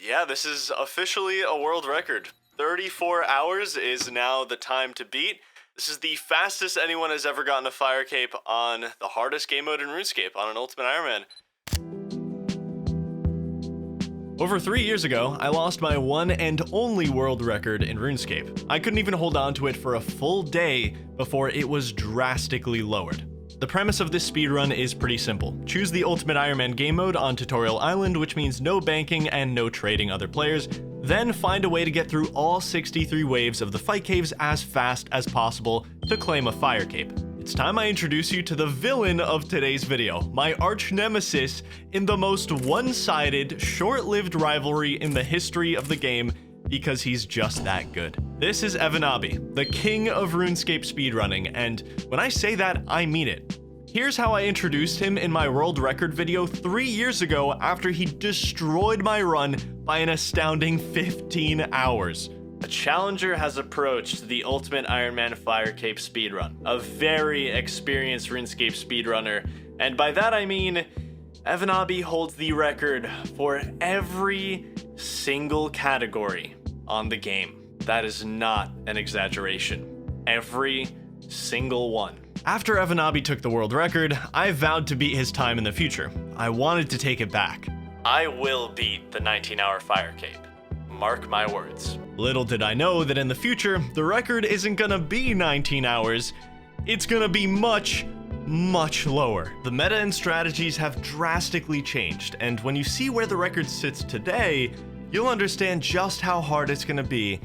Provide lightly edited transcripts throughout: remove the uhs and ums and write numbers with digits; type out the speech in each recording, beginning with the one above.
Yeah, this is officially a world record. 34 hours is now the time to beat. This is the fastest anyone has ever gotten a fire cape on the hardest game mode in RuneScape, on an Ultimate Iron Man. Over 3 years ago, I lost my one and only world record in RuneScape. I couldn't even hold on to it for a full day before it was drastically lowered. The premise of this speedrun is pretty simple. Choose the Ultimate Iron Man game mode on Tutorial Island, which means no banking and no trading other players, then find a way to get through all 63 waves of the fight caves as fast as possible to claim a fire cape. It's time I introduce you to the villain of today's video, my arch nemesis in the most one-sided, short-lived rivalry in the history of the game, because he's just that good. This is Evonaabi, the king of RuneScape speedrunning, and when I say that, I mean it. Here's how I introduced him in my world record video 3 years ago after he destroyed my run by an astounding 15 hours. A challenger has approached the Ultimate Iron Man Fire Cape speedrun, a very experienced RuneScape speedrunner, and by that I mean Evonaabi holds the record for every single category on the game. That is not an exaggeration. Every single one. After Evonaabi took the world record, I vowed to beat his time in the future. I wanted to take it back. I will beat the 19-hour fire cape. Mark my words. Little did I know that in the future, the record isn't gonna be 19 hours. It's gonna be much lower. The meta and strategies have drastically changed, and when you see where the record sits today, you'll understand just how hard it's gonna be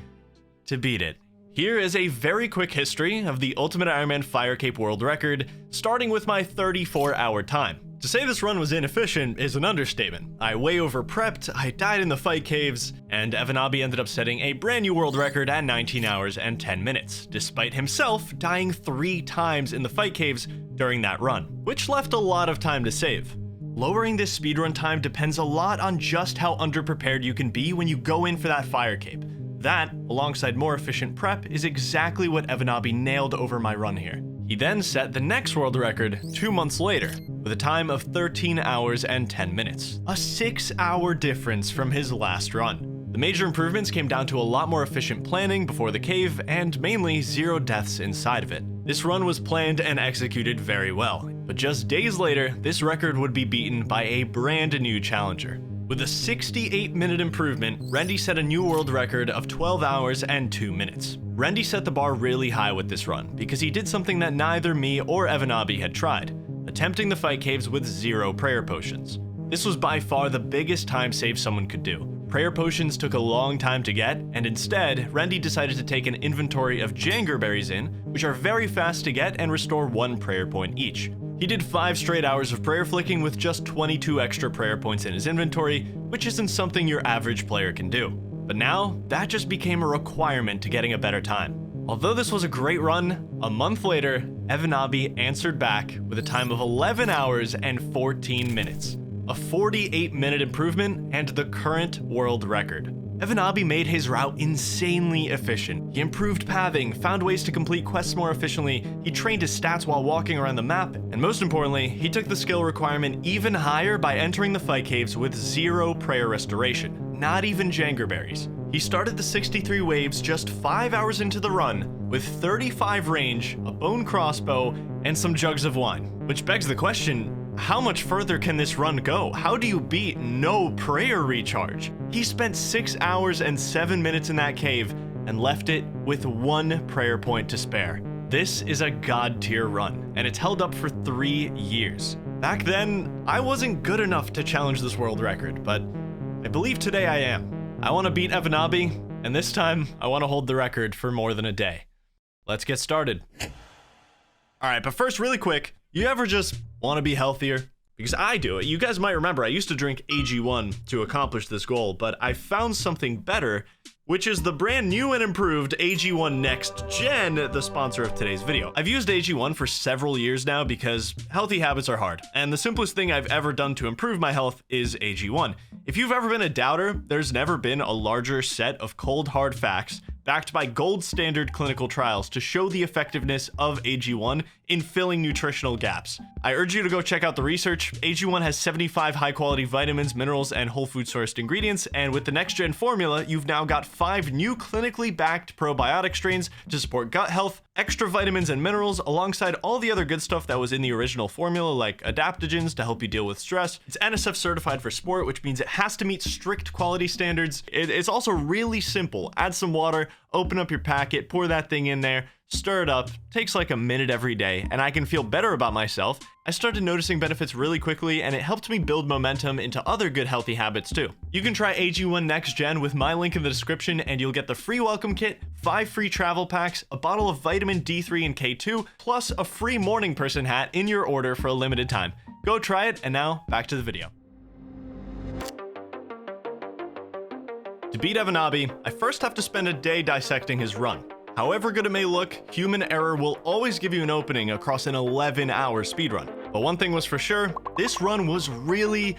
to beat it. Here is a very quick history of the Ultimate Iron Man Fire Cape world record, starting with my 34-hour time. To say this run was inefficient is an understatement. I way over-prepped, I died in the fight caves, and Evonaabi ended up setting a brand new world record at 19 hours and 10 minutes, despite himself dying 3 times in the fight caves during that run, which left a lot of time to save. Lowering this speedrun time depends a lot on just how underprepared you can be when you go in for that fire cape. That, alongside more efficient prep, is exactly what Evonaabi nailed over my run here. He then set the next world record 2 months later, with a time of 13 hours and 10 minutes. A 6-hour difference from his last run. The major improvements came down to a lot more efficient planning before the cave, and mainly 0 deaths inside of it. This run was planned and executed very well, but just days later, this record would be beaten by a brand new challenger. With a 68-minute improvement, Rendy set a new world record of 12 hours and 2 minutes. Rendy set the bar really high with this run, because he did something that neither me or Evonaabi had tried, attempting the fight caves with 0 prayer potions. This was by far the biggest time save someone could do. Prayer potions took a long time to get, and instead, Rendy decided to take an inventory of jangerberries in, which are very fast to get and restore 1 prayer point each. He did 5 straight hours of prayer flicking with just 22 extra prayer points in his inventory, which isn't something your average player can do. But now, that just became a requirement to getting a better time. Although this was a great run, a month later, Evonaabi answered back with a time of 11 hours and 14 minutes. A 48-minute improvement and the current world record. Evonaabi made his route insanely efficient. He improved pathing, found ways to complete quests more efficiently, he trained his stats while walking around the map, and most importantly, he took the skill requirement even higher by entering the fight caves with 0 prayer restoration, not even jangerberries. He started the 63 waves just 5 hours into the run, with 35 range, a bone crossbow, and some jugs of wine. Which begs the question, how much further can this run go? How do you beat no prayer recharge? He spent 6 hours and 7 minutes in that cave and left it with 1 prayer point to spare. This is a god tier run, and it's held up for 3 years. Back then, I wasn't good enough to challenge this world record, but I believe today I am. I want to beat Evonaabi, and this time I want to hold the record for more than a day. Let's get started. Alright, but first, really quick, you ever just want to be healthier? Because I do. You guys might remember I used to drink AG1 to accomplish this goal, but I found something better, which is the brand new and improved AG1 Next Gen, the sponsor of today's video. I've used AG1 for several years now because healthy habits are hard, and the simplest thing I've ever done to improve my health is AG1. If you've ever been a doubter, there's never been a larger set of cold hard facts backed by gold standard clinical trials to show the effectiveness of AG1 in filling nutritional gaps. I urge you to go check out the research. AG1 has 75 high-quality vitamins, minerals, and whole food-sourced ingredients, and with the next-gen formula, you've now got 5 new clinically backed probiotic strains to support gut health, extra vitamins and minerals, alongside all the other good stuff that was in the original formula, like adaptogens to help you deal with stress. It's NSF certified for sport, which means it has to meet strict quality standards. It's also really simple. Add some water, open up your packet, pour that thing in there, stir it up, takes like a minute every day, and I can feel better about myself. I started noticing benefits really quickly, and it helped me build momentum into other good healthy habits too. You can try AG1 Next Gen with my link in the description, and you'll get the free welcome kit, 5 free travel packs, a bottle of vitamin D3 and K2, plus a free morning person hat in your order for a limited time. Go try it, and now back to the video. To beat Evonaabi, I first have to spend a day dissecting his run. However good it may look, human error will always give you an opening across an 11-hour speedrun. But one thing was for sure, this run was really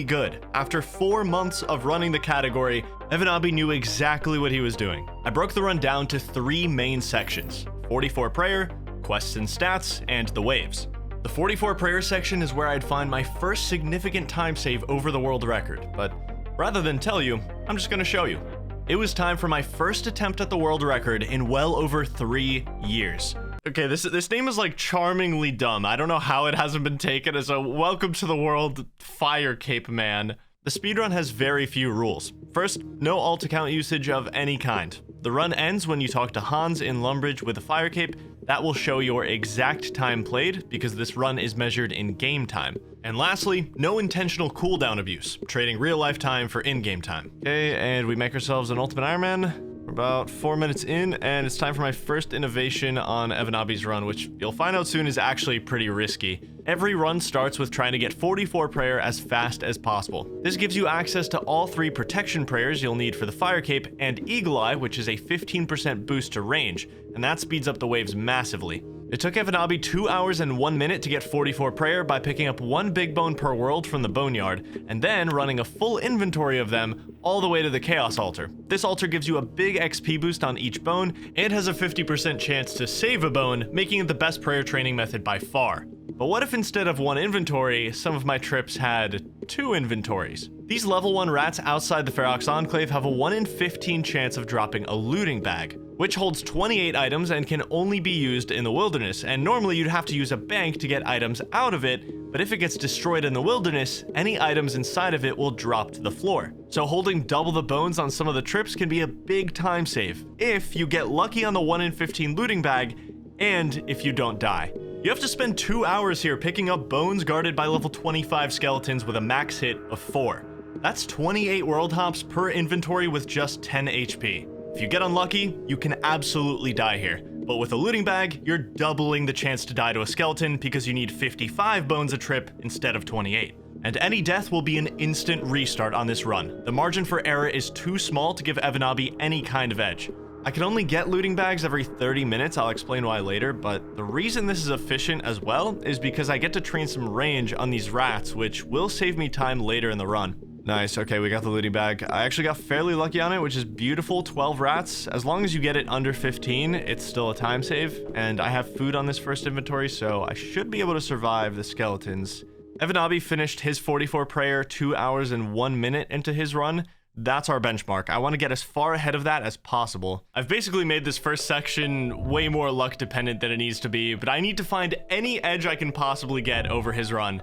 good. After 4 months of running the category, Evonaabi knew exactly what he was doing. I broke the run down to 3 main sections: 44 prayer, quests and stats, and the waves. The 44 prayer section is where I'd find my first significant time save over the world record, but rather than tell you, I'm just gonna show you. It was time for my first attempt at the world record in well over 3 years. Okay, this name is like charmingly dumb. I don't know how it hasn't been taken as a welcome to the world fire cape man. The speedrun has very few rules. First, no alt account usage of any kind. The run ends when you talk to Hans in Lumbridge with a fire cape. That will show your exact time played because this run is measured in game time. And lastly, no intentional cooldown abuse, trading real life time for in-game time. Okay, and we make ourselves an Ultimate Iron Man. We're about 4 minutes in, and it's time for my first innovation on Evonaabi's run, which you'll find out soon is actually pretty risky. Every run starts with trying to get 44 prayer as fast as possible. This gives you access to all 3 protection prayers you'll need for the fire cape, and Eagle Eye, which is a 15% boost to range, and that speeds up the waves massively. It took Evonaabi 2 hours and 1 minute to get 44 prayer by picking up 1 big bone per world from the boneyard, and then running a full inventory of them all the way to the Chaos Altar. This altar gives you a big XP boost on each bone, and has a 50% chance to save a bone, making it the best prayer training method by far. But what if instead of 1 inventory, some of my trips had 2 inventories? These level 1 rats outside the Ferox Enclave have a 1 in 15 chance of dropping a looting bag, which holds 28 items and can only be used in the wilderness, and normally you'd have to use a bank to get items out of it, but if it gets destroyed in the wilderness, any items inside of it will drop to the floor. So holding double the bones on some of the trips can be a big time save, if you get lucky on the 1 in 15 looting bag, and if you don't die. You have to spend 2 hours here picking up bones guarded by level 25 skeletons with a max hit of 4. That's 28 world hops per inventory with just 10 HP. If you get unlucky, you can absolutely die here. But with a looting bag, you're doubling the chance to die to a skeleton because you need 55 bones a trip instead of 28. And any death will be an instant restart on this run. The margin for error is too small to give Evonaabi any kind of edge. I can only get looting bags every 30 minutes, I'll explain why later, but the reason this is efficient as well is because I get to train some range on these rats, which will save me time later in the run. Nice, okay, we got the looting bag. I actually got fairly lucky on it, which is beautiful, 12 rats. As long as you get it under 15, it's still a time save, and I have food on this first inventory, so I should be able to survive the skeletons. Evonaabi finished his 44 prayer 2 hours and 1 minute into his run. That's our benchmark. I want to get as far ahead of that as possible. I've basically made this first section way more luck dependent than it needs to be, but I need to find any edge I can possibly get over his run.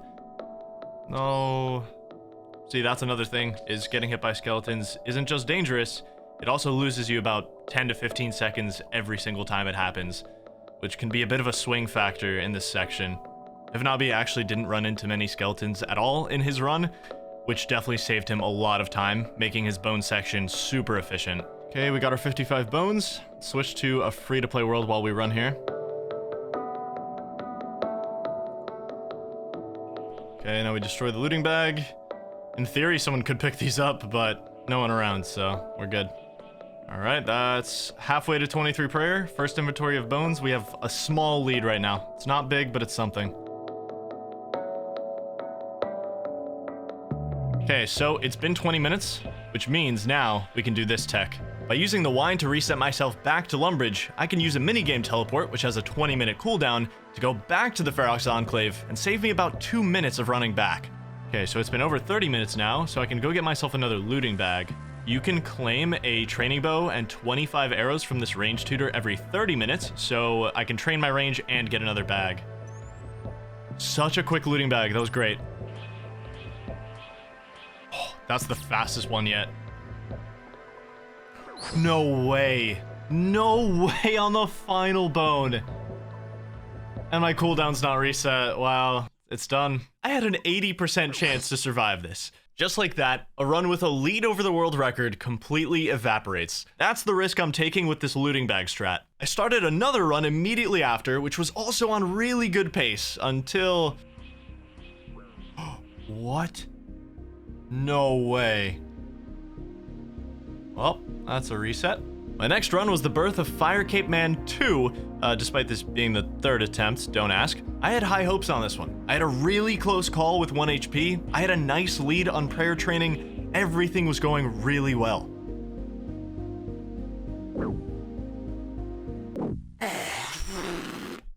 No. See, that's another thing, is getting hit by skeletons isn't just dangerous, it also loses you about 10 to 15 seconds every single time it happens, which can be a bit of a swing factor in this section. Evonaabi actually didn't run into many skeletons at all in his run, which definitely saved him a lot of time, making his bone section super efficient. Okay, we got our 55 bones. Switch to a free-to-play world while we run here. Okay, now we destroy the looting bag. In theory, someone could pick these up, but no one around, so we're good. All right, that's halfway to 23 prayer. First inventory of bones. We have a small lead right now. It's not big, but it's something. Okay, so it's been 20 minutes, which means now we can do this tech. By By using the wine to reset myself back to Lumbridge, I can use a minigame teleport, which has a 20-minute cooldown, to go back to the Ferox Enclave and save me about 2 minutes of running back. Okay, so it's been over 30 minutes now, so I can go get myself another looting bag. You can claim a training bow and 25 arrows from this range tutor every 30 minutes, so I can train my range and get another bag. Such a quick looting bag, that was great. Oh, that's the fastest one yet. No way. No way on the final bone. And my cooldown's not reset. Wow, it's done. I had an 80% chance to survive this. Just like that, a run with a lead over the world record completely evaporates. That's the risk I'm taking with this looting bag strat. I started another run immediately after, which was also on really good pace, until... What? No way. Well, that's a reset. My next run was the birth of Fire Cape Man 2, despite this being the third attempt, don't ask. I had high hopes on this one. I had a really close call with 1 HP, I had a nice lead on prayer training, everything was going really well.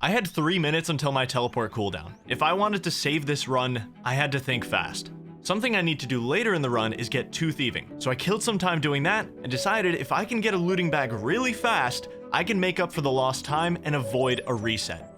I had 3 minutes until my teleport cooldown. If I wanted to save this run, I had to think fast. Something I need to do later in the run is get 2 thieving. So I killed some time doing that and decided if I can get a looting bag really fast, I can make up for the lost time and avoid a reset.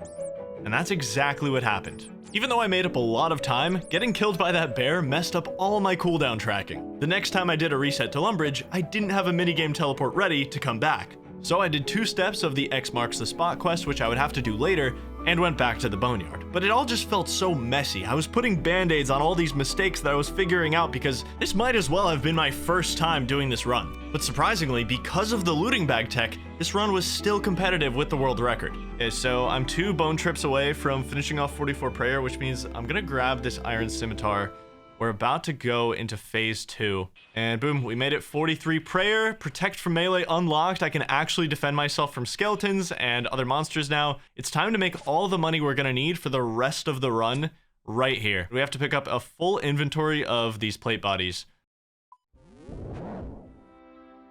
And that's exactly what happened. Even though I made up a lot of time, getting killed by that bear messed up all my cooldown tracking. The next time I did a reset to Lumbridge, I didn't have a minigame teleport ready to come back. So I did 2 steps of the X marks the spot quest, which I would have to do later, and went back to the boneyard. But it all just felt so messy. I was putting band-aids on all these mistakes that I was figuring out because this might as well have been my first time doing this run. But surprisingly, because of the looting bag tech, this run was still competitive with the world record. Okay, so I'm 2 bone trips away from finishing off 44 prayer, which means I'm gonna grab this iron scimitar. We're about to go into phase 2. And boom, we made it 43 prayer. Protect from melee unlocked. I can actually defend myself from skeletons and other monsters now. It's time to make all the money we're gonna need for the rest of the run right here. We have to pick up a full inventory of these plate bodies.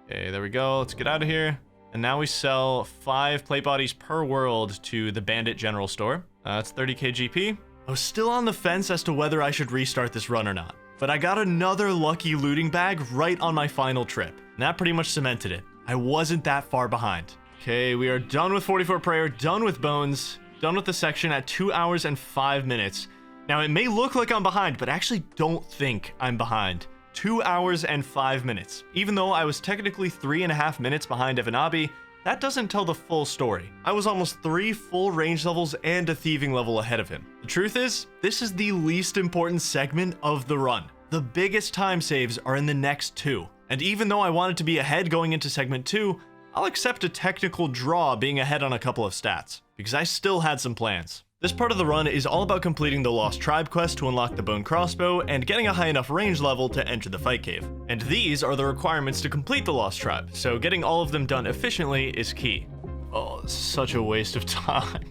Okay, there we go. Let's get out of here. And now we sell 5 plate bodies per world to the Bandit General Store. That's 30k GP. I was still on the fence as to whether I should restart this run or not, but I got another lucky looting bag right on my final trip, and that pretty much cemented it. I wasn't that far behind. Okay, we are done with 44 prayer, done with bones, done with the section at 2 hours and 5 minutes. Now, it may look like I'm behind, but I actually don't think I'm behind. 2 hours and 5 minutes. Even though I was technically 3.5 minutes behind Evonaabi, that doesn't tell the full story. I was almost 3 full range levels and a thieving level ahead of him. The truth is, this is the least important segment of the run. The biggest time saves are in the next 2. And even though I wanted to be ahead going into segment 2, I'll accept a technical draw being ahead on a couple of stats, because I still had some plans. This part of the run is all about completing the Lost Tribe quest to unlock the bone crossbow and getting a high enough range level to enter the fight cave. And these are the requirements to complete the Lost Tribe, so getting all of them done efficiently is key. Oh, such a waste of time.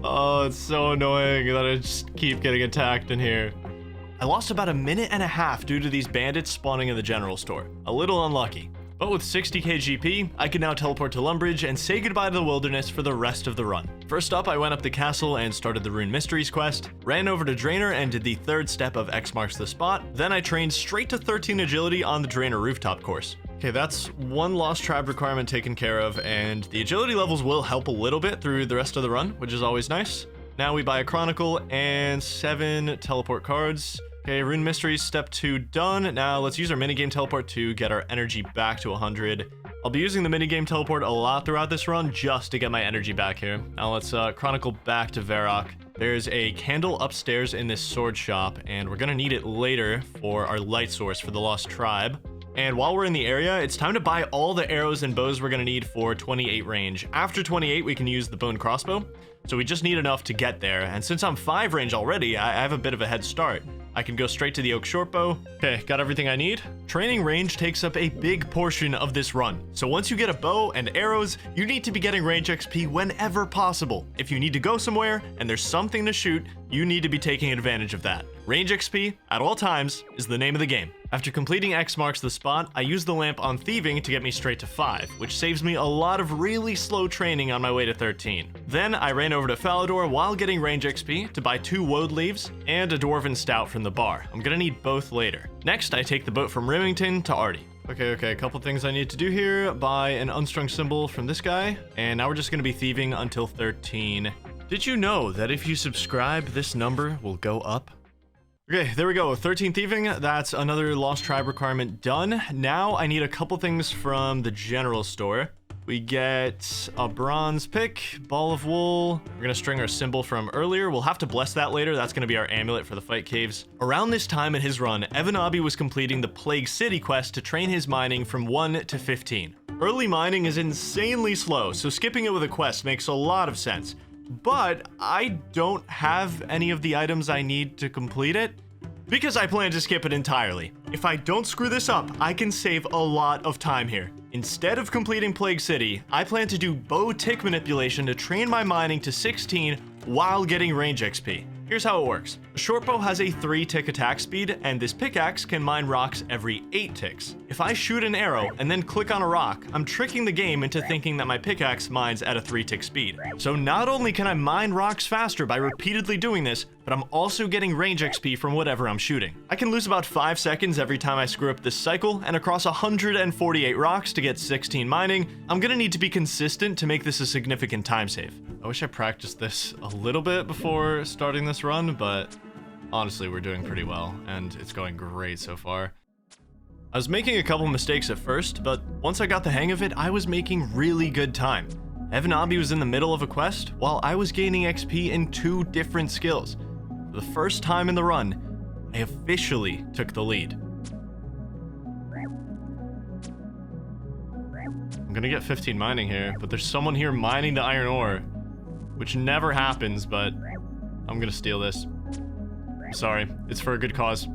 Oh, it's so annoying that I just keep getting attacked in here. I lost about 1.5 minutes due to these bandits spawning in the general store. A little unlucky. But with 60k GP, I can now teleport to Lumbridge and say goodbye to the wilderness for the rest of the run. First up, I went up the castle and started the Rune Mysteries quest, ran over to Draenor and did the 3rd step of X marks the spot, then I trained straight to 13 agility on the Draenor rooftop course. Okay, that's 1 Lost Tribe requirement taken care of, and the agility levels will help a little bit through the rest of the run, which is always nice. Now we buy a Chronicle and 7 teleport cards. Okay, Rune Mysteries step 2 done. Now let's use our minigame teleport to get our energy back to 100. I'll be using the minigame teleport a lot throughout this run just to get my energy back here. Now let's chronicle back to Varrock. There's a candle upstairs in this sword shop, and we're gonna need it later for our light source for the Lost Tribe. And while we're in the area, it's time to buy all the arrows and bows we're gonna need for 28 range. After 28, we can use the bone crossbow. So we just need enough to get there. And since I'm 5 range already, I have a bit of a head start. I can go straight to the oak short bow. Okay, got everything I need. Training range takes up a big portion of this run. So once you get a bow and arrows, you need to be getting range XP whenever possible. If you need to go somewhere and there's something to shoot, you need to be taking advantage of that. Range XP, at all times, is the name of the game. After completing X marks the spot, I use the lamp on thieving to get me straight to 5, which saves me a lot of really slow training on my way to 13. Then I ran over to Falador while getting range XP to buy 2 woad leaves and a dwarven stout from the bar. I'm gonna need both later. Next, I take the boat from Remington to Artie. Okay, a couple things I need to do here. Buy an unstrung symbol from this guy, and now we're just gonna be thieving until 13. Did you know that if you subscribe, this number will go up? Okay, there we go. 13 thieving. That's another Lost Tribe requirement done. Now I need a couple things from the general store. We get a bronze pick, ball of wool. We're gonna string our symbol from earlier. We'll have to bless that later. That's gonna be our amulet for the fight caves. Around this time in his run, Evonaabi was completing the Plague City quest to train his mining from 1 to 15. Early mining is insanely slow, so skipping it with a quest makes a lot of sense. But I don't have any of the items I need to complete it, because I plan to skip it entirely. If I don't screw this up, I can save a lot of time here. Instead of completing Plague City, I plan to do bow tick manipulation to train my mining to 16 while getting range XP. Here's how it works. A short bow has a 3 tick attack speed, and this pickaxe can mine rocks every 8 ticks. If I shoot an arrow and then click on a rock, I'm tricking the game into thinking that my pickaxe mines at a 3 tick speed. So not only can I mine rocks faster by repeatedly doing this, but I'm also getting range XP from whatever I'm shooting. I can lose about 5 seconds every time I screw up this cycle, and across 148 rocks to get 16 mining, I'm gonna need to be consistent to make this a significant time save. I wish I practiced this a little bit before starting this run, but honestly, we're doing pretty well, and it's going great so far. I was making a couple mistakes at first, but once I got the hang of it, I was making really good time. Evonaabi was in the middle of a quest, while I was gaining XP in 2 different skills. For the first time in the run, I officially took the lead. I'm gonna get 15 mining here, but there's someone here mining the iron ore, which never happens, but I'm gonna steal this. I'm sorry, it's for a good cause.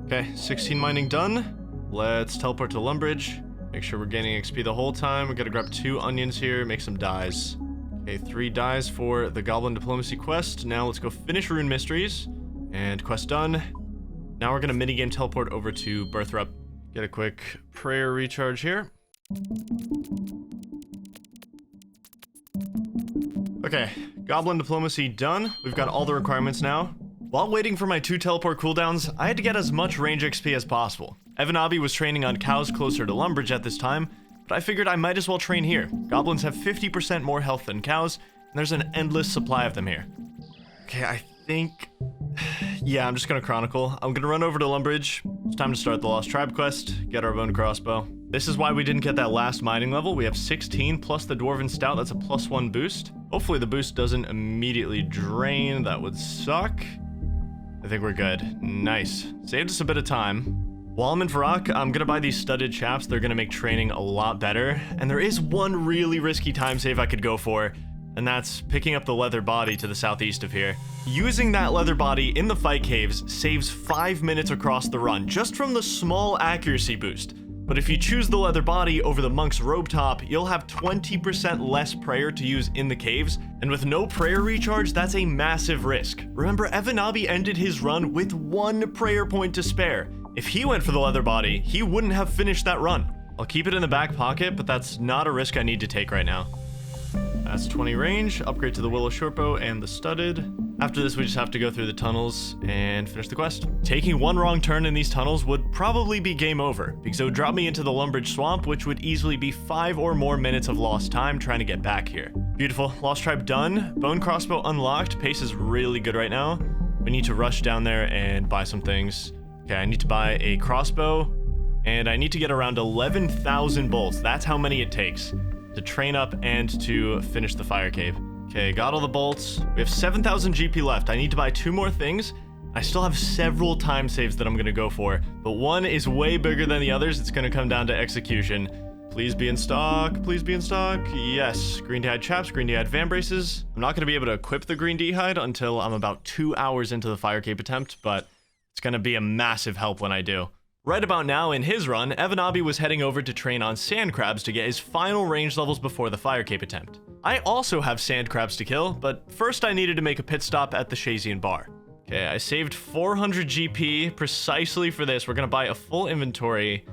Okay, 16 mining done. Let's teleport to Lumbridge. Make sure we're gaining XP the whole time. We gotta grab 2 onions here, make some dyes. Okay, 3 dyes for the Goblin Diplomacy quest. Now let's go finish Rune Mysteries. And quest done. Now we're gonna minigame teleport over to Birthrup. Get a quick prayer recharge here. Okay, Goblin Diplomacy done. We've got all the requirements now. While waiting for my 2 teleport cooldowns, I had to get as much range XP as possible. Evonaabi was training on cows closer to Lumbridge at this time, but I figured I might as well train here. Goblins have 50% more health than cows, and there's an endless supply of them here. Okay, I think... yeah, I'm just gonna chronicle. I'm gonna run over to Lumbridge. It's time to start the Lost Tribe quest, get our bone crossbow. This is why we didn't get that last mining level. We have 16 plus the Dwarven Stout. That's a +1 boost. Hopefully the boost doesn't immediately drain. That would suck. I think we're good. Nice. Saved us a bit of time. While I'm in Varrock, I'm gonna buy these studded chaps. They're gonna make training a lot better. And there is one really risky time save I could go for, and that's picking up the leather body to the southeast of here. Using that leather body in the fight caves saves 5 minutes across the run, just from the small accuracy boost. But if you choose the leather body over the monk's robe top, you'll have 20% less prayer to use in the caves, and with no prayer recharge, that's a massive risk. Remember, Evonaabi ended his run with 1 prayer point to spare. If he went for the leather body, he wouldn't have finished that run. I'll keep it in the back pocket, but that's not a risk I need to take right now. That's 20 range, upgrade to the willow shortbow and the studded. After this, we just have to go through the tunnels and finish the quest. Taking one wrong turn in these tunnels would probably be game over, because it would drop me into the Lumbridge swamp, which would easily be 5 or more minutes of lost time trying to get back here. Beautiful. Lost Tribe done. Bone crossbow unlocked. Pace is really good right now. We need to rush down there and buy some things. Okay, I need to buy a crossbow, and I need to get around 11,000 bolts. That's how many it takes to train up and to finish the fire cave. Okay, got all the bolts. We have 7,000 GP left. I need to buy 2 more things. I still have several time saves that I'm gonna go for, but one is way bigger than the others. It's gonna come down to execution. Please be in stock. Please be in stock. Yes, green d'hide chaps, green d'hide van braces. I'm not gonna be able to equip the green d'hide until I'm about 2 hours into the fire cave attempt, but it's gonna be a massive help when I do. Right about now in his run, Evonaabi was heading over to train on sand crabs to get his final range levels before the fire cape attempt. I also have sand crabs to kill, but first I needed to make a pit stop at the Shazian bar. Okay, I saved 400 GP precisely for this. We're gonna buy a full inventory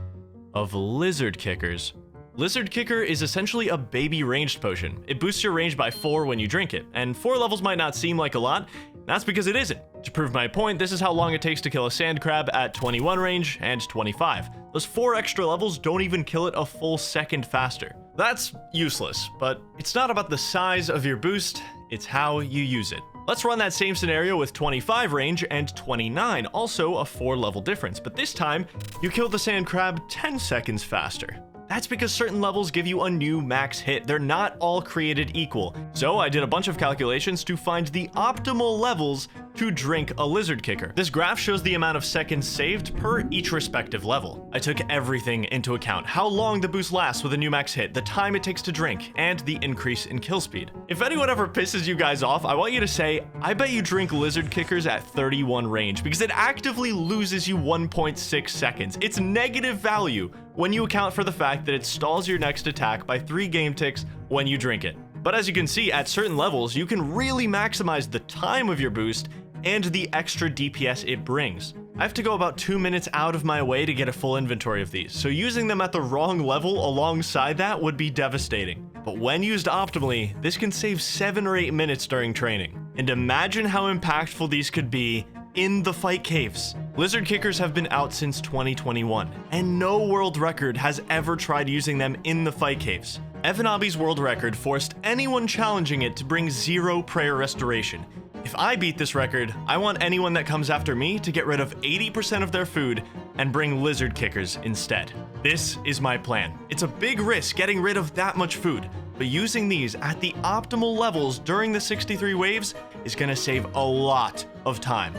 of lizard kickers. Lizard Kicker is essentially a baby ranged potion. It boosts your range by 4 when you drink it, and 4 levels might not seem like a lot. That's because it isn't. To prove my point, this is how long it takes to kill a sand crab at 21 range and 25. Those 4 extra levels don't even kill it a full second faster. That's useless, but it's not about the size of your boost, it's how you use it. Let's run that same scenario with 25 range and 29, also a 4 level difference, but this time, you kill the sand crab 10 seconds faster. That's because certain levels give you a new max hit. They're not all created equal. So I did a bunch of calculations to find the optimal levels to drink a lizard kicker. This graph shows the amount of seconds saved per each respective level. I took everything into account: how long the boost lasts with a new max hit, the time it takes to drink, and the increase in kill speed. If anyone ever pisses you guys off, I want you to say, I bet you drink lizard kickers at 31 range, because it actively loses you 1.6 seconds. It's negative value when you account for the fact that it stalls your next attack by 3 game ticks when you drink it. But as you can see, at certain levels, you can really maximize the time of your boost and the extra DPS it brings. I have to go about 2 minutes out of my way to get a full inventory of these, so using them at the wrong level alongside that would be devastating. But when used optimally, this can save 7 or 8 minutes during training. And imagine how impactful these could be in the fight caves. Lizard kickers have been out since 2021, and no world record has ever tried using them in the fight caves. Evonaabi's world record forced anyone challenging it to bring 0 prayer restoration. If I beat this record, I want anyone that comes after me to get rid of 80% of their food and bring lizard kickers instead. This is my plan. It's a big risk getting rid of that much food, but using these at the optimal levels during the 63 waves is gonna save a lot of time.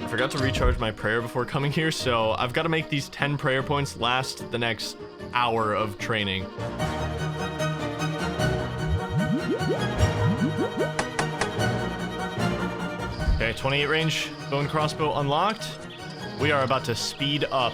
I forgot to recharge my prayer before coming here, so I've got to make these 10 prayer points last the next hour of training. Okay, 28 range, bow and crossbow unlocked. We are about to speed up.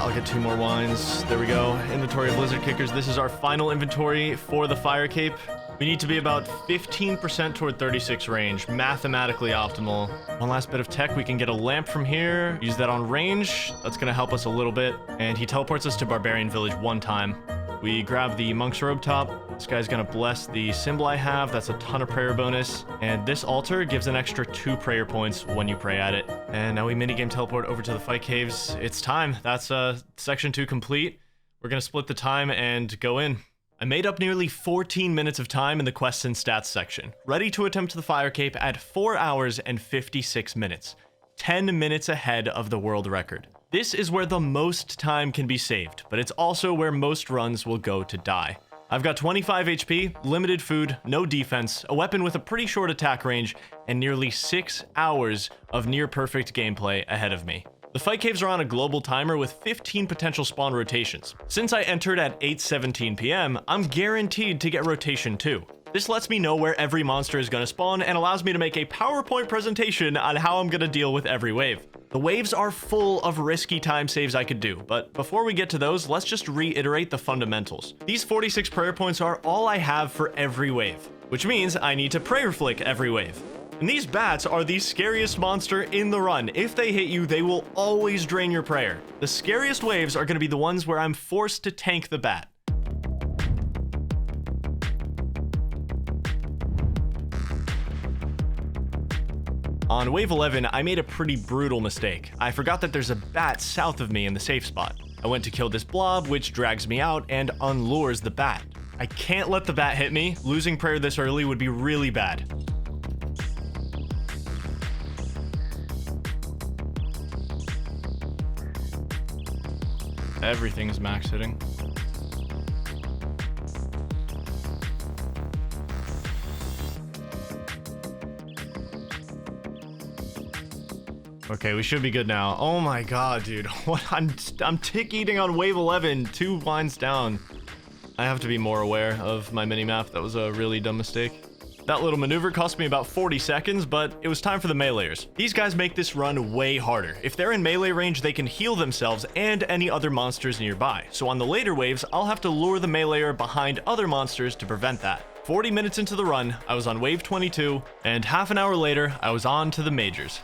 I'll get 2 more wines. There we go. Inventory of lizard kickers. This is our final inventory for the fire cape. We need to be about 15% toward 36 range, mathematically optimal. One last bit of tech. We can get a lamp from here, use that on range. That's gonna help us a little bit. And he teleports us to Barbarian Village 1 time. We grab the monk's robe top. This guy's gonna bless the symbol I have. That's a ton of prayer bonus. And this altar gives an extra 2 prayer points when you pray at it. And now we minigame teleport over to the fight caves. It's time. That's section 2 complete. We're gonna split the time and go in. I made up nearly 14 minutes of time in the quests and stats section, ready to attempt the fire cape at 4 hours and 56 minutes, 10 minutes ahead of the world record. This is where the most time can be saved, but it's also where most runs will go to die. I've got 25 HP, limited food, no defense, a weapon with a pretty short attack range, and nearly 6 hours of near-perfect gameplay ahead of me. The fight caves are on a global timer with 15 potential spawn rotations. Since I entered at 8:17 PM, I'm guaranteed to get rotation 2. This lets me know where every monster is going to spawn and allows me to make a PowerPoint presentation on how I'm going to deal with every wave. The waves are full of risky time saves I could do, but before we get to those, let's just reiterate the fundamentals. These 46 prayer points are all I have for every wave, which means I need to prayer flick every wave. And these bats are the scariest monster in the run. If they hit you, they will always drain your prayer. The scariest waves are going to be the ones where I'm forced to tank the bat. On wave 11, I made a pretty brutal mistake. I forgot that there's a bat south of me in the safe spot. I went to kill this blob, which drags me out and unlures the bat. I can't let the bat hit me. Losing prayer this early would be really bad. Everything's max hitting. Okay, we should be good now. Oh my god, dude. What? I'm tick eating on wave 11, 2 lines down. I have to be more aware of my minimap. That was a really dumb mistake. That little maneuver cost me about 40 seconds, but it was time for the meleeers. These guys make this run way harder. If they're in melee range, they can heal themselves and any other monsters nearby. So on the later waves, I'll have to lure the meleeer behind other monsters to prevent that. 40 minutes into the run, I was on wave 22, and half an hour later, I was on to the majors.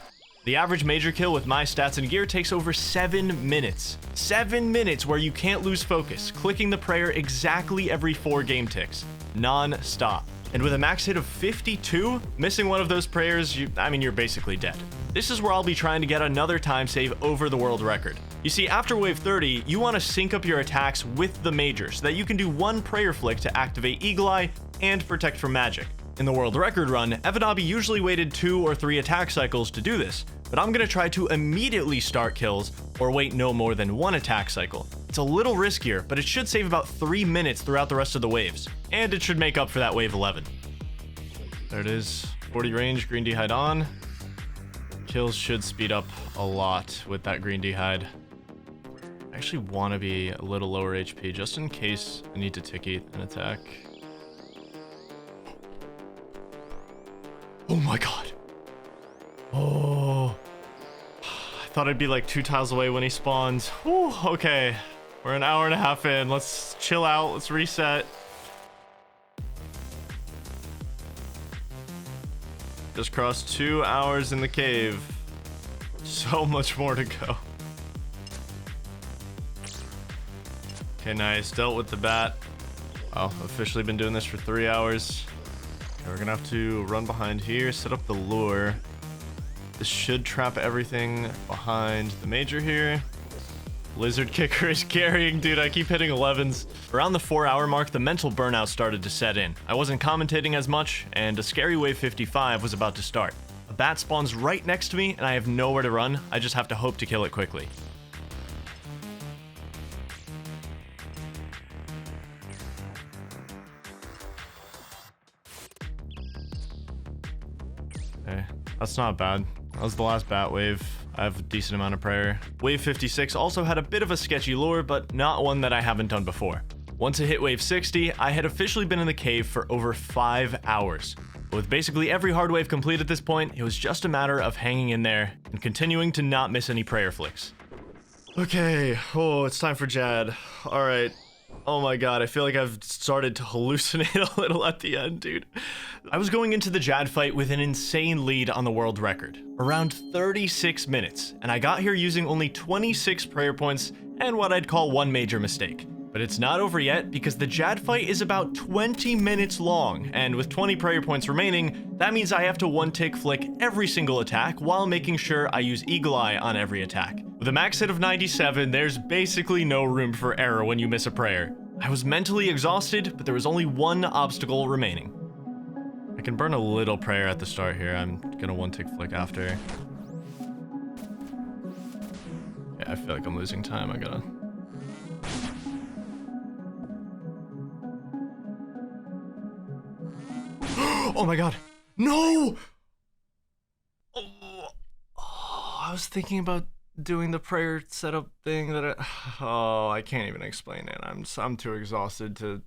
The average major kill with my stats and gear takes over 7 minutes. 7 minutes where you can't lose focus, clicking the prayer exactly every 4 game ticks, non-stop. And with a max hit of 52, missing one of those prayers, you're basically dead. This is where I'll be trying to get another time save over the world record. You see, after wave 30, you want to sync up your attacks with the major so that you can do one prayer flick to activate Eagle Eye and protect from magic. In the world record run, Evonaabi usually waited 2 or 3 attack cycles to do this, but I'm going to try to immediately start kills or wait no more than 1 attack cycle. It's a little riskier, but it should save about 3 minutes throughout the rest of the waves, and it should make up for that wave 11. There it is, 40 range, green d'hide on. Kills should speed up a lot with that green d'hide. I actually want to be a little lower HP just in case I need to ticky an attack. Oh my god. Oh. I thought I'd be like 2 tiles away when he spawns. Whew, okay. We're an hour and a half in. Let's chill out. Let's reset. Just crossed 2 hours in the cave. So much more to go. Okay, nice. Dealt with the bat. Wow, officially been doing this for 3 hours. Okay, we're gonna have to run behind here, set up the lure. This should trap everything behind the major here. Lizard kicker is carrying, dude. I keep hitting 11s. Around the 4-hour mark, the mental burnout started to set in. I wasn't commentating as much, and a scary wave 55 was about to start. A bat spawns right next to me, and I have nowhere to run. I just have to hope to kill it quickly. Okay, that's not bad. That was the last bat wave. I have a decent amount of prayer. Wave 56 also had a bit of a sketchy lure, but not one that I haven't done before. Once it hit wave 60, I had officially been in the cave for over 5 hours. With basically every hard wave complete at this point, it was just a matter of hanging in there and continuing to not miss any prayer flicks. Okay, oh, it's time for Jad. All right. Oh my god, I feel like I've started to hallucinate a little at the end, dude. I was going into the Jad fight with an insane lead on the world record, around 36 minutes, and I got here using only 26 prayer points and what I'd call one major mistake. But it's not over yet because the Jad fight is about 20 minutes long, and with 20 prayer points remaining, that means I have to one-tick flick every single attack while making sure I use Eagle Eye on every attack. With a max hit of 97, there's basically no room for error when you miss a prayer. I was mentally exhausted, but there was only one obstacle remaining. I can burn a little prayer at the start here. I'm gonna one-tick flick after. Yeah, I feel like I'm losing time. I gotta... Oh my god. No! Oh, I was thinking about doing the prayer setup thing that I can't even explain it. I'm too exhausted to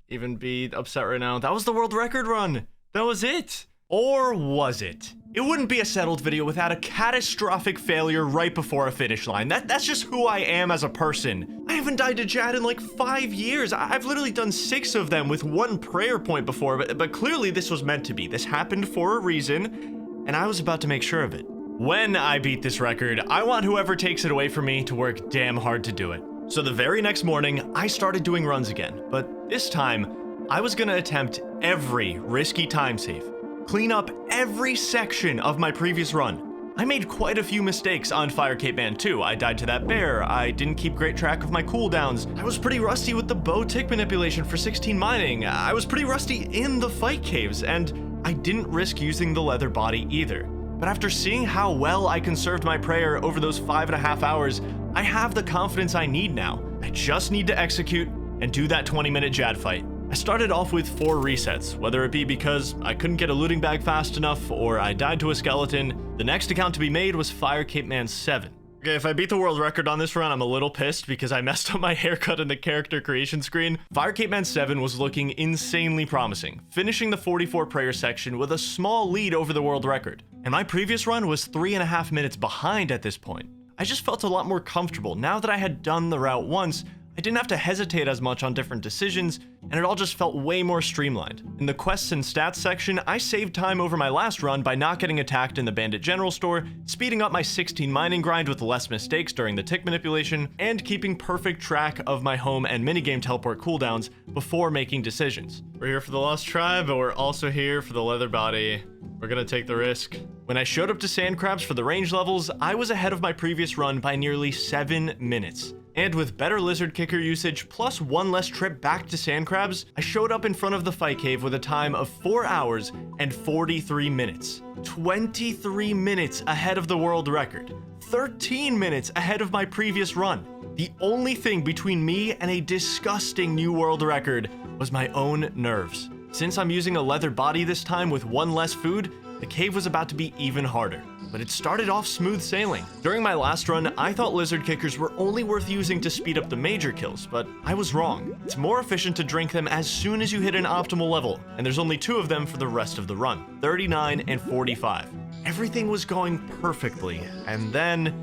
even be upset right now. That was the world record run. That was it. Or was it? It wouldn't be a settled video without a catastrophic failure right before a finish line. That's just who I am as a person. I haven't died to Jad in like 5 years. I've literally done 6 of them with 1 prayer point before, but clearly this was meant to be. This happened for a reason, and I was about to make sure of it. When I beat this record, I want whoever takes it away from me to work damn hard to do it. So the very next morning, I started doing runs again, but this time, I was gonna attempt every risky time save. Clean up every section of my previous run. I made quite a few mistakes on Fire Cape Man 2. I died to that bear, I didn't keep great track of my cooldowns, I was pretty rusty with the bow tick manipulation for 16 mining, I was pretty rusty in the fight caves, and I didn't risk using the leather body either. But after seeing how well I conserved my prayer over those 5.5 hours, I have the confidence I need now. I just need to execute and do that 20-minute Jad fight. I started off with 4 resets, whether it be because I couldn't get a looting bag fast enough or I died to a skeleton. The next account to be made was Fire Cape Man 7. Okay, if I beat the world record on this run, I'm a little pissed because I messed up my haircut in the character creation screen. Fire Caveman 7 was looking insanely promising, finishing the 44 prayer section with a small lead over the world record. And my previous run was 3.5 minutes behind at this point. I just felt a lot more comfortable now that I had done the route once. I didn't have to hesitate as much on different decisions, and it all just felt way more streamlined. In the quests and stats section, I saved time over my last run by not getting attacked in the Bandit General Store, speeding up my 16 mining grind with less mistakes during the tick manipulation, and keeping perfect track of my home and minigame teleport cooldowns before making decisions. We're here for the Lost Tribe, but we're also here for the leather body. We're gonna take the risk. When I showed up to Sand Crabs for the range levels, I was ahead of my previous run by nearly 7 minutes. And with better lizard kicker usage plus one less trip back to Sand Crabs, I showed up in front of the fight cave with a time of 4 hours and 43 minutes. 23 minutes ahead of the world record. 13 minutes ahead of my previous run. The only thing between me and a disgusting new world record was my own nerves. Since I'm using a leather body this time with one less food, the cave was about to be even harder. But it started off smooth sailing. During my last run, I thought lizard kickers were only worth using to speed up the major kills, but I was wrong. It's more efficient to drink them as soon as you hit an optimal level, and there's only 2 of them for the rest of the run, 39 and 45. Everything was going perfectly, and then...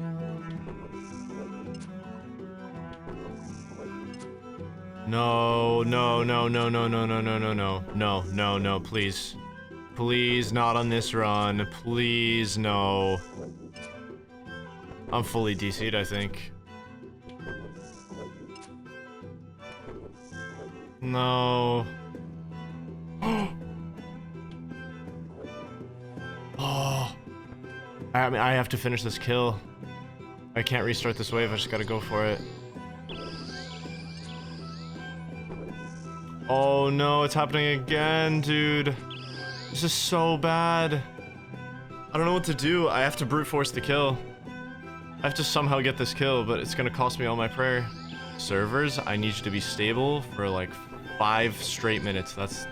No, please. Please, not on this run. Please, no. I'm fully DC'd, I think. No. Oh. I mean, I have to finish this kill. I can't restart this wave, I just gotta go for it. Oh no, it's happening again, dude. This is so bad. I don't know what to do. I have to brute force the kill. I have to somehow get this kill, but it's gonna cost me all my prayer. Servers, I need you to be stable for like 5 straight minutes. That's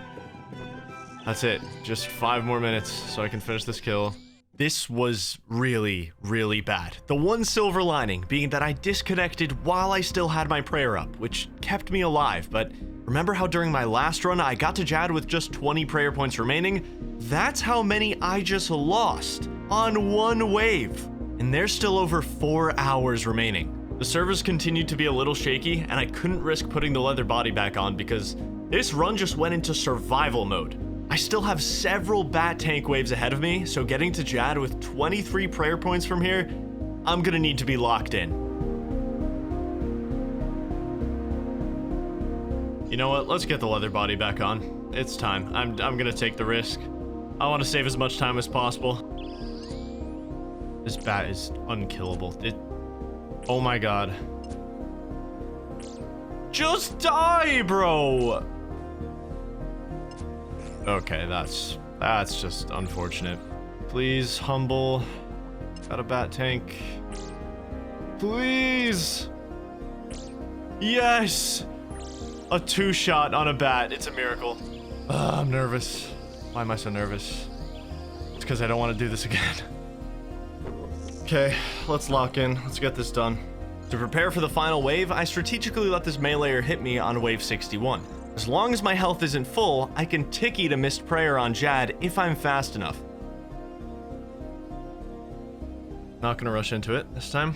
it. Just 5 more minutes so I can finish this kill. This was really, really bad. The one silver lining being that I disconnected while I still had my prayer up, which kept me alive, but remember how during my last run I got to Jad with just 20 prayer points remaining? That's how many I just lost on one wave. And there's still over 4 hours remaining. The servers continued to be a little shaky, and I couldn't risk putting the leather body back on because this run just went into survival mode. I still have several bat tank waves ahead of me, so getting to Jad with 23 prayer points from here, I'm gonna need to be locked in. You know what? Let's get the leather body back on. It's time. I'm gonna take the risk. I want to save as much time as possible. This bat is unkillable. Oh my god. Just die, bro! Okay, that's just unfortunate. Please, humble. Got a bat tank. Please! Yes! A 2-shot on a bat. It's a miracle. I'm nervous. Why am I so nervous? It's because I don't want to do this again. Okay, let's lock in. Let's get this done. To prepare for the final wave, I strategically let this meleeer hit me on wave 61. As long as my health isn't full, I can tick eat a missed prayer on Jad if I'm fast enough. Not gonna rush into it this time.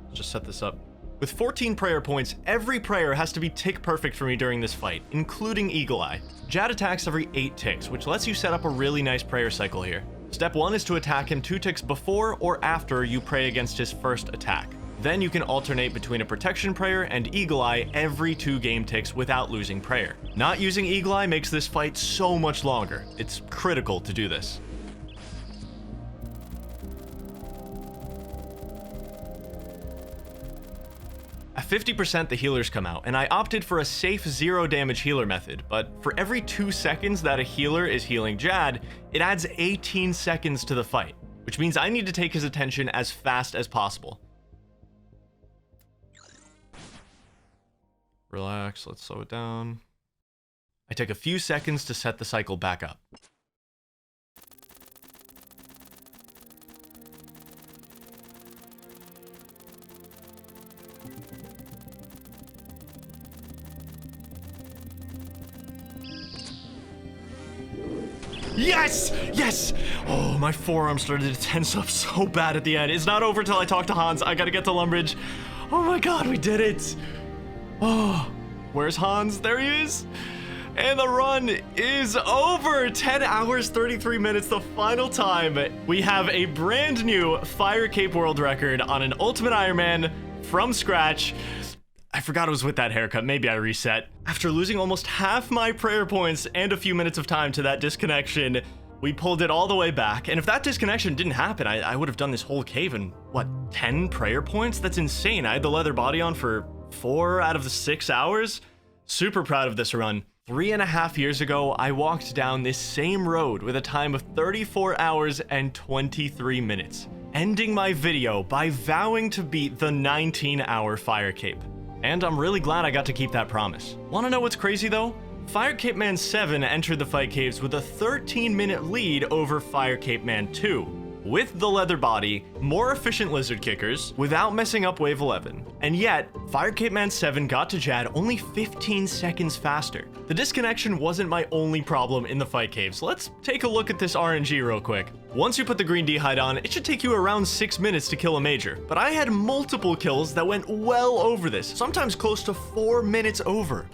Let's just set this up. With 14 prayer points, every prayer has to be tick perfect for me during this fight, including Eagle Eye. Jad attacks every 8 ticks, which lets you set up a really nice prayer cycle here. Step 1 is to attack him 2 ticks before or after you pray against his first attack. Then you can alternate between a protection prayer and Eagle Eye every 2 game ticks without losing prayer. Not using Eagle Eye makes this fight so much longer. It's critical to do this. At 50% the healers come out, and I opted for a safe 0 damage healer method, but for every 2 seconds that a healer is healing Jad, it adds 18 seconds to the fight, which means I need to take his attention as fast as possible. Relax, let's slow it down. I take a few seconds to set the cycle back up. Yes! Yes! Oh, my forearm started to tense up so bad at the end. It's not over till I talk to Hans. I gotta get to Lumbridge. Oh my god, we did it! Oh, where's Hans? There he is! And the run is over! 10 hours, 33 minutes, the final time. We have a brand new Fire Cape world record on an Ultimate Ironman from scratch. I forgot it was with that haircut. Maybe I reset. After losing almost half my prayer points and a few minutes of time to that disconnection, we pulled it all the way back. And if that disconnection didn't happen, I would have done this whole cave in, what, 10 prayer points? That's insane. I had the leather body on for 4 out of the 6 hours. Super proud of this run. 3.5 years ago, I walked down this same road with a time of 34 hours and 23 minutes, ending my video by vowing to beat the 19-hour Fire Cape. And I'm really glad I got to keep that promise. Wanna know what's crazy though? Fire Cape Man 7 entered the fight caves with a 13-minute lead over Fire Cape Man 2, with the leather body, more efficient lizard kickers, without messing up wave 11. And yet, Fire Cape Man 7 got to Jad only 15 seconds faster. The disconnection wasn't my only problem in the fight caves. Let's take a look at this RNG real quick. Once you put the green D-hide on, it should take you around 6 minutes to kill a major. But I had multiple kills that went well over this, sometimes close to 4 minutes over.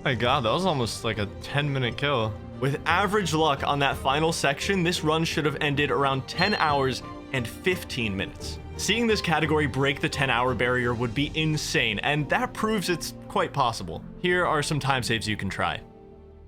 My god, that was almost like a 10-minute kill. With average luck on that final section, this run should have ended around 10 hours and 15 minutes. Seeing this category break the 10-hour barrier would be insane, and that proves it's quite possible. Here are some time saves you can try.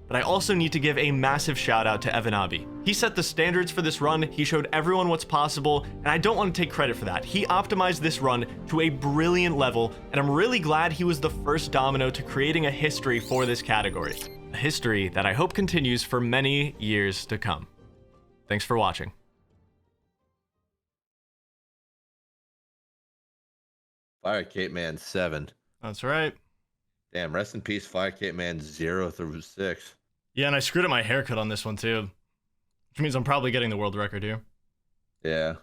But I also need to give a massive shout out to Evonaabi. He set the standards for this run, he showed everyone what's possible, and I don't want to take credit for that. He optimized this run to a brilliant level, and I'm really glad he was the first domino to creating a history for this category. A history that I hope continues for many years to come. Thanks for watching. Fire Cape Man 7. That's right. Damn, rest in peace, Fire Cape Man 0 through 6. Yeah, and I screwed up my haircut on this one too, which means I'm probably getting the world record here. Yeah.